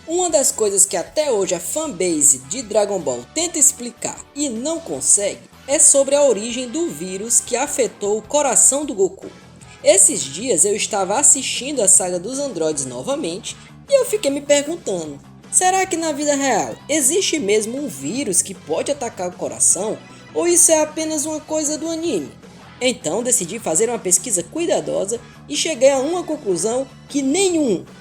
Uma das coisas que até hoje a fanbase de Dragon Ball tenta explicar e não consegue é sobre a origem do vírus que afetou o coração do Goku. Esses dias eu estava assistindo a saga dos androides novamente e eu fiquei me perguntando, será que na vida real existe mesmo um vírus que pode atacar o coração ou isso é apenas uma coisa do anime? Então decidi fazer uma pesquisa cuidadosa e cheguei a uma conclusão que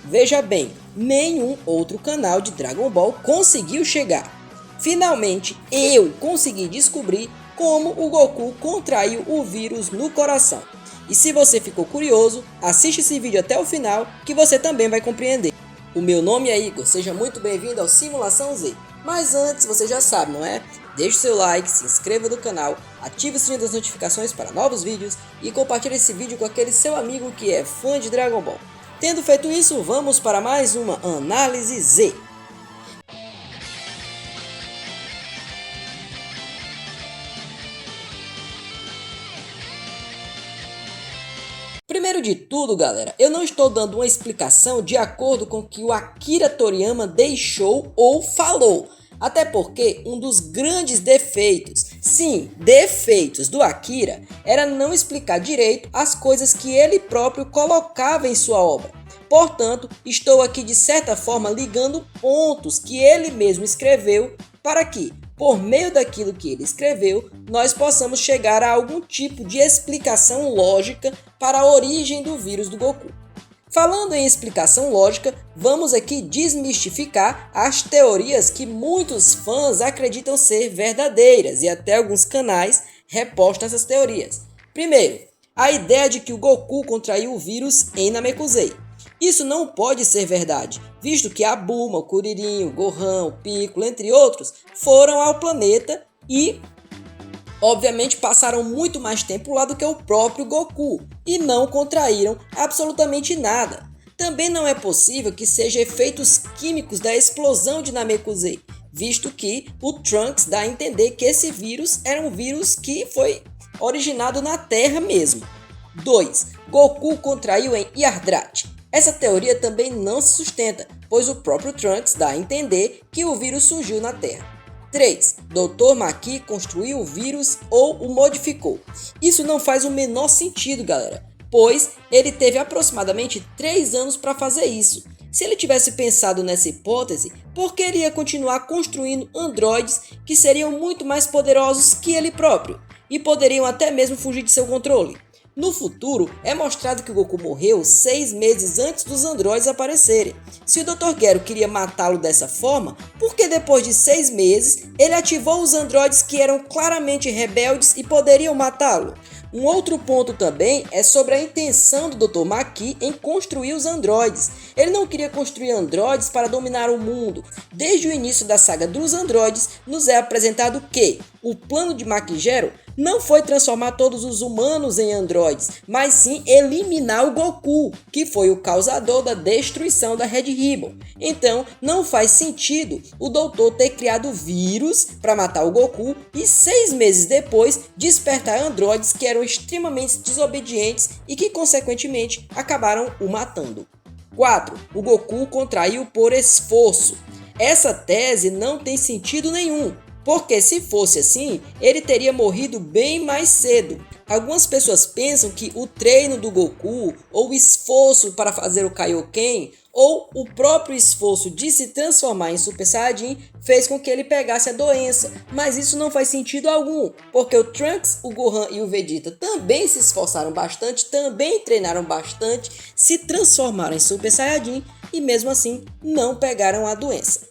veja bem, nenhum outro canal de Dragon Ball conseguiu chegar. Finalmente eu consegui descobrir como o Goku contraiu o vírus no coração. E se você ficou curioso, assiste esse vídeo até o final que você também vai compreender. O meu nome é Igor, seja muito bem-vindo ao Simulação Z. Mas antes, você já sabe, não é? Deixe seu like, se inscreva no canal, ative o sininho das notificações para novos vídeos e compartilhe esse vídeo com aquele seu amigo que é fã de Dragon Ball. Tendo feito isso, vamos para mais uma Análise Z. Primeiro de tudo, galera, eu não estou dando uma explicação de acordo com o que o Akira Toriyama deixou ou falou. Até porque um dos grandes defeitos, sim, defeitos do Akira, era não explicar direito as coisas que ele próprio colocava em sua obra. Portanto, estou aqui de certa forma ligando pontos que ele mesmo escreveu para que, por meio daquilo que ele escreveu, nós possamos chegar a algum tipo de explicação lógica para a origem do vírus do Goku. Falando em explicação lógica, vamos aqui desmistificar as teorias que muitos fãs acreditam ser verdadeiras e até alguns canais repostam essas teorias. Primeiro, a ideia de que o Goku contraiu o vírus em Namekusei. Isso não pode ser verdade, visto que a Bulma, o Kuririn, o Gohan, o Piccolo, entre outros, foram ao planeta e obviamente passaram muito mais tempo lá do que o próprio Goku e não contraíram absolutamente nada. Também não é possível que sejam efeitos químicos da explosão de Namekusei, visto que o Trunks dá a entender que esse vírus era um vírus que foi originado na Terra mesmo. 2. Goku contraiu em Yardrat. Essa teoria também não se sustenta, pois o próprio Trunks dá a entender que o vírus surgiu na Terra. 3. Dr. Maki construiu o vírus ou o modificou. Isso não faz o menor sentido, galera, pois ele teve aproximadamente 3 anos para fazer isso. Se ele tivesse pensado nessa hipótese, por que ele ia continuar construindo androides que seriam muito mais poderosos que ele próprio e poderiam até mesmo fugir de seu controle? No futuro, é mostrado que o Goku morreu 6 meses antes dos androides aparecerem. Se o Dr. Gero queria matá-lo dessa forma, por que depois de 6 meses ele ativou os androides que eram claramente rebeldes e poderiam matá-lo? Um outro ponto também é sobre a intenção do Dr. Maki em construir os androides. Ele não queria construir androides para dominar o mundo. Desde o início da saga dos androides, nos é apresentado que o plano de Maki Gero não foi transformar todos os humanos em androides, mas sim eliminar o Goku, que foi o causador da destruição da Red Ribbon. Então não faz sentido o doutor ter criado vírus para matar o Goku e 6 meses depois despertar androides que eram extremamente desobedientes e que consequentemente acabaram o matando. 4. O Goku contraiu por esforço. Essa tese não tem sentido nenhum, porque se fosse assim, ele teria morrido bem mais cedo. Algumas pessoas pensam que o treino do Goku, ou o esforço para fazer o Kaioken, ou o próprio esforço de se transformar em Super Saiyajin fez com que ele pegasse a doença, mas isso não faz sentido algum, porque o Trunks, o Gohan e o Vegeta também se esforçaram bastante, também treinaram bastante, se transformaram em Super Saiyajin e mesmo assim não pegaram a doença.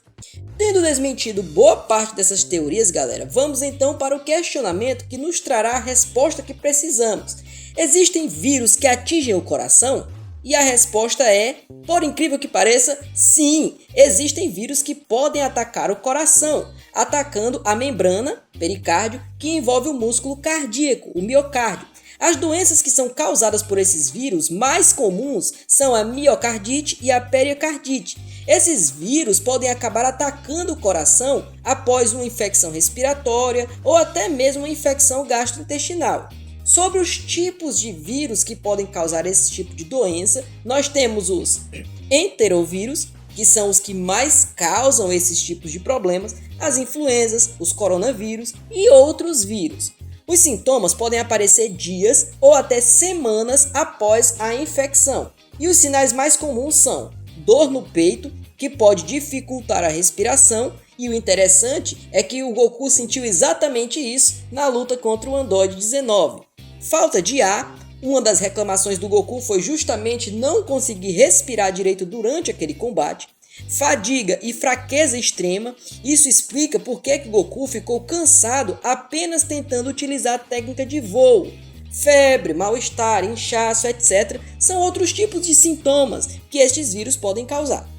Tendo desmentido boa parte dessas teorias, galera, vamos então para o questionamento que nos trará a resposta que precisamos. Existem vírus que atingem o coração? E a resposta é, por incrível que pareça, sim, existem vírus que podem atacar o coração, atacando a membrana, pericárdio, que envolve o músculo cardíaco, o miocárdio. As doenças que são causadas por esses vírus mais comuns são a miocardite e a pericardite. Esses vírus podem acabar atacando o coração após uma infecção respiratória ou até mesmo uma infecção gastrointestinal. Sobre os tipos de vírus que podem causar esse tipo de doença, nós temos os enterovírus, que são os que mais causam esses tipos de problemas, as influenzas, os coronavírus e outros vírus. Os sintomas podem aparecer dias ou até semanas após a infecção. E os sinais mais comuns são dor no peito, que pode dificultar a respiração, e o interessante é que o Goku sentiu exatamente isso na luta contra o Android 19. Falta de ar, uma das reclamações do Goku foi justamente não conseguir respirar direito durante aquele combate. Fadiga e fraqueza extrema, isso explica por que o Goku ficou cansado apenas tentando utilizar a técnica de voo. Febre, mal-estar, inchaço, etc. são outros tipos de sintomas que estes vírus podem causar.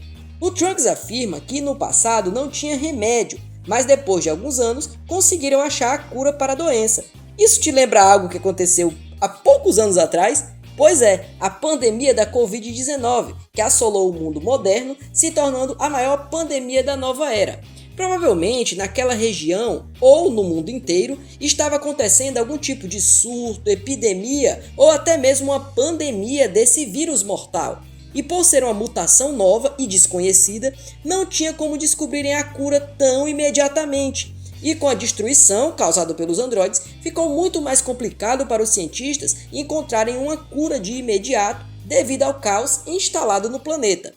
O Trunks afirma que no passado não tinha remédio, mas depois de alguns anos conseguiram achar a cura para a doença. Isso te lembra algo que aconteceu há poucos anos atrás? Pois é, a pandemia da Covid-19, que assolou o mundo moderno, se tornando a maior pandemia da nova era. Provavelmente naquela região ou no mundo inteiro estava acontecendo algum tipo de surto, epidemia ou até mesmo uma pandemia desse vírus mortal. E por ser uma mutação nova e desconhecida, não tinha como descobrirem a cura tão imediatamente. E com a destruição causada pelos androides, ficou muito mais complicado para os cientistas encontrarem uma cura de imediato devido ao caos instalado no planeta.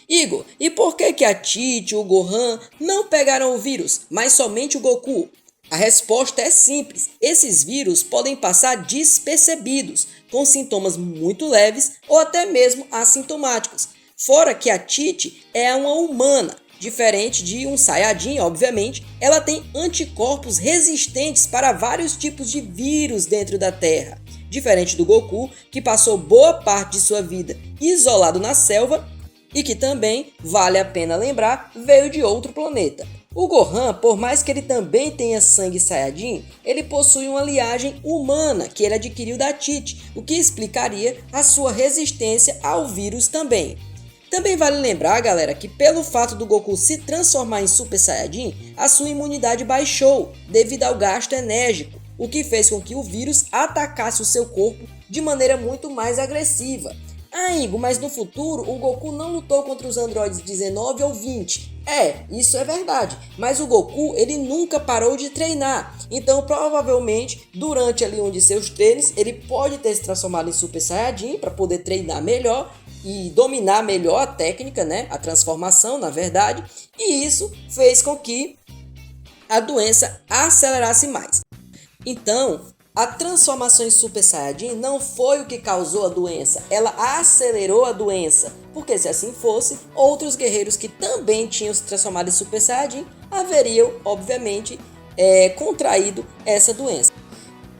Igor, e por que a Tite e o Gohan não pegaram o vírus, mas somente o Goku? A resposta é simples, esses vírus podem passar despercebidos, com sintomas muito leves ou até mesmo assintomáticos. Fora que a Tite é uma humana, diferente de um Saiyajin, obviamente, ela tem anticorpos resistentes para vários tipos de vírus dentro da Terra. Diferente do Goku, que passou boa parte de sua vida isolado na selva e que também, vale a pena lembrar, veio de outro planeta. O Gohan, por mais que ele também tenha sangue Saiyajin, ele possui uma linhagem humana que ele adquiriu da Tite, o que explicaria a sua resistência ao vírus também. Também vale lembrar, galera, que pelo fato do Goku se transformar em Super Saiyajin, a sua imunidade baixou devido ao gasto enérgico, o que fez com que o vírus atacasse o seu corpo de maneira muito mais agressiva. Ah, Igor, mas no futuro o Goku não lutou contra os androides 19 ou 20. Isso é verdade, mas o Goku ele nunca parou de treinar, então provavelmente durante ali um de seus treinos ele pode ter se transformado em Super Saiyajin para poder treinar melhor e dominar melhor a técnica, né? A transformação na verdade, e isso fez com que a doença acelerasse mais. Então, a transformação em Super Saiyajin não foi o que causou a doença, ela acelerou a doença, porque se assim fosse, outros guerreiros que também tinham se transformado em Super Saiyajin haveriam, obviamente, contraído essa doença.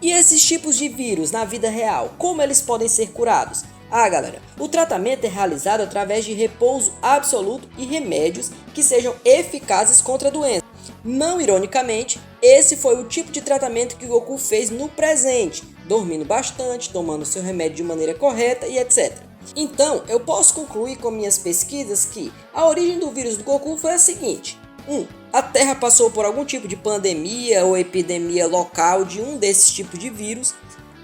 E esses tipos de vírus na vida real, como eles podem ser curados? Galera, o tratamento é realizado através de repouso absoluto e remédios que sejam eficazes contra a doença. Não ironicamente, esse foi o tipo de tratamento que o Goku fez no presente, dormindo bastante, tomando seu remédio de maneira correta e etc. Então, eu posso concluir com minhas pesquisas que a origem do vírus do Goku foi a seguinte. 1. A Terra passou por algum tipo de pandemia ou epidemia local de um desses tipos de vírus.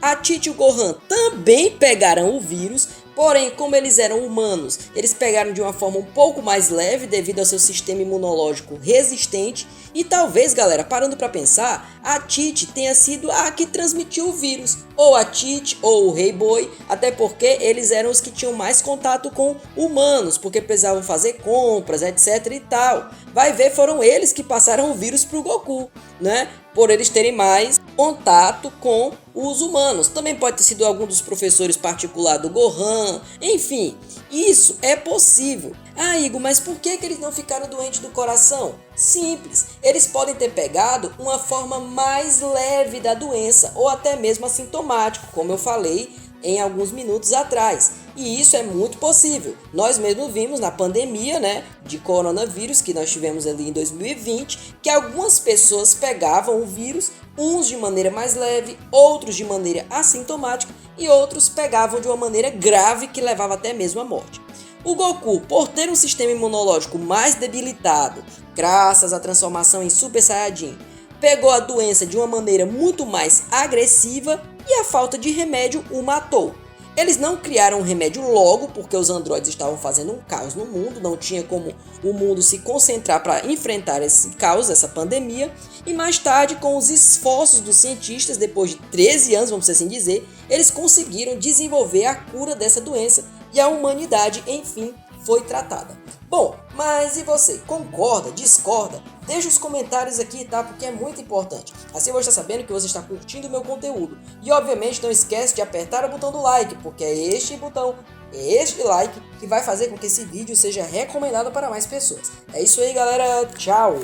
A Tite e o Gohan também pegaram o vírus, porém, como eles eram humanos, eles pegaram de uma forma um pouco mais leve devido ao seu sistema imunológico resistente. E talvez, galera, parando para pensar, a Tite tenha sido a que transmitiu o vírus, ou a Tite ou o Rei Boi, até porque eles eram os que tinham mais contato com humanos, porque precisavam fazer compras, etc e tal. Vai ver, foram eles que passaram o vírus pro Goku, né? Por eles terem mais contato com os humanos. Também pode ter sido algum dos professores particulares do Gohan, enfim, isso é possível. Igor, mas por que eles não ficaram doentes do coração? Simples, eles podem ter pegado uma forma mais leve da doença ou até mesmo assintomático, como eu falei em alguns minutos atrás. E isso é muito possível. Nós mesmos vimos na pandemia, né, de coronavírus que nós tivemos ali em 2020, que algumas pessoas pegavam o vírus, uns de maneira mais leve, outros de maneira assintomática e outros pegavam de uma maneira grave que levava até mesmo à morte. O Goku, por ter um sistema imunológico mais debilitado, graças à transformação em Super Saiyajin, pegou a doença de uma maneira muito mais agressiva e a falta de remédio o matou. Eles não criaram um remédio logo, porque os androides estavam fazendo um caos no mundo, não tinha como o mundo se concentrar para enfrentar esse caos, essa pandemia. E mais tarde, com os esforços dos cientistas, depois de 13 anos, vamos assim dizer, eles conseguiram desenvolver a cura dessa doença e a humanidade, enfim, foi tratada. Bom, mas e você? Concorda? Discorda? Deixa os comentários aqui, tá? Porque é muito importante. Assim eu vou estar sabendo que você está curtindo o meu conteúdo. E obviamente não esquece de apertar o botão do like, porque é este botão, é este like que vai fazer com que esse vídeo seja recomendado para mais pessoas. É isso aí, galera. Tchau!